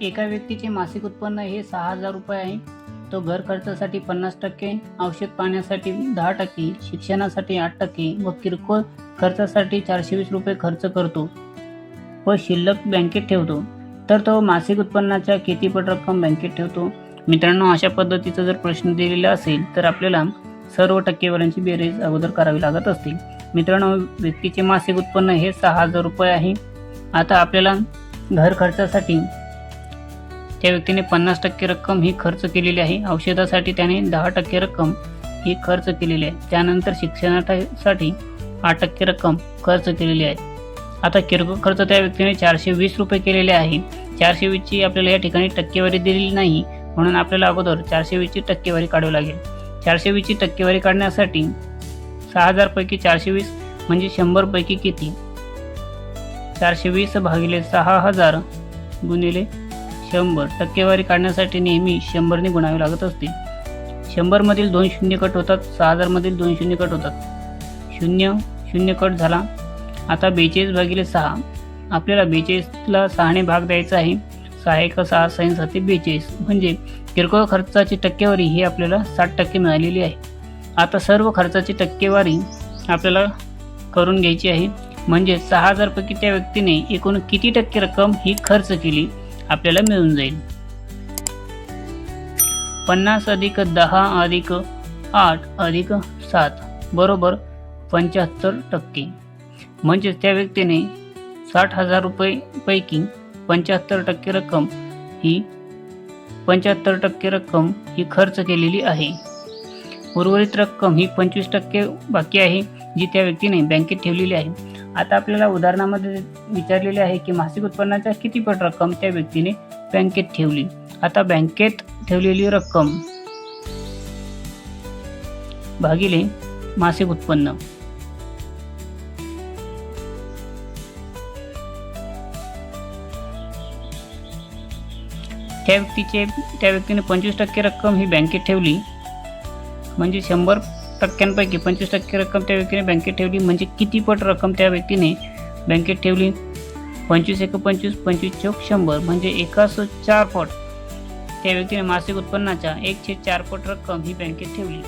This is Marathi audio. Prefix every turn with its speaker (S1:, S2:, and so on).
S1: एका व्यक्तीचे मासिक उत्पन्न हे 6,000 रुपये आहे. तो घर खर्चासाठी 50%, औषध पाण्यासाठी 10%, शिक्षणासाठी 8% व किरकोळ खर्चासाठी 420 रुपये खर्च करतो व शिल्लक बँकेत ठेवतो. तर तो मासिक उत्पन्नाच्या कितीपट रक्कम बँकेत ठेवतो? मित्रांनो, अशा पद्धतीचा जर प्रश्न दिलेला असेल तर आपल्याला सर्व टक्केवारींची बेरीज अगोदर करावी लागत असते. मित्रांनो, व्यक्तीचे मासिक उत्पन्न हे 6,000 रुपये आहे. आता आपल्याला घर खर्चासाठी त्या व्यक्तीने 50% रक्कम ही खर्च केलेली आहे. औषधासाठी त्याने 10% रक्कम ही खर्च केलेली आहे. त्यानंतर शिक्षणासाठी 8% रक्कम खर्च केलेली आहे. आता किरकोळ खर्च त्या व्यक्तीने 420 रुपये केलेले आहे. 420ची आपल्याला या ठिकाणी टक्केवारी दिलेली नाही, म्हणून आपल्याला अगोदर 420ची टक्केवारी काढावी लागेल. 420ची टक्केवारी काढण्यासाठी 6,000 पैकी 420 म्हणजे 100 पैकी किती? 420 भागिले 6,000 गुणिले 100. टक्केवारी काढण्यासाठी नेहमी 100 ने गुणावे लागत असते. 100 मधील 2 शून्य कट होतात, 6,000 मधील 2 शून्य कट होतात. 0 0 कट झाला. आता 42 भागिले 6. आपल्याला 42ला 6 ने भाग द्यायचा आहे. 6 1 6 6 7 42 म्हणजे किरकोळ खर्चाची टक्केवारी ही आपल्याला 60% मिळालेली आहे. आता सर्व खर्चाची टक्केवारी आपल्याला करून घ्यायची आहे. म्हणजे 6,000 पैकी त्या व्यक्तीने एकूण किती टक्के रक्कम ही खर्च केली आपल्याला मिळून जाईल. 50 अधिक 10 अधिक 8 अधिक 7 बरोबर 75%. म्हणजे त्या व्यक्तीने 60,000 रुपये पैकी 75% रक्कम ही 75% रक्कम ही खर्च केलेली आहे. उर्वरित रक्कम ही 25% बाकी आहे, जी त्या व्यक्तीने बँकेत ठेवलेली आहे. आता आपल्याला उदाहरणामध्ये विचारलेले आहे की मासिक उत्पन्नाच्या किती पट रक्कम त्या व्यक्तीने बँकेत ठेवली. आता बँकेत ठेवलेली रक्कम भागिले मासिक उत्पन्न. त्या व्यक्तीने 25% रक्कम ही बँकेत ठेवली, म्हणजे 100%पैकी 25% रक्कम त्या व्यक्तीने बँकेत ठेवली. म्हणजे किती पट रक्कम त्या व्यक्तीने बँकेत ठेवली? 25 1 25 25 चौक 100 म्हणजे 1/4 पट त्या व्यक्तीने मासिक उत्पन्नाच्या 1/4 पट रक्कम ही बँकेत ठेवली.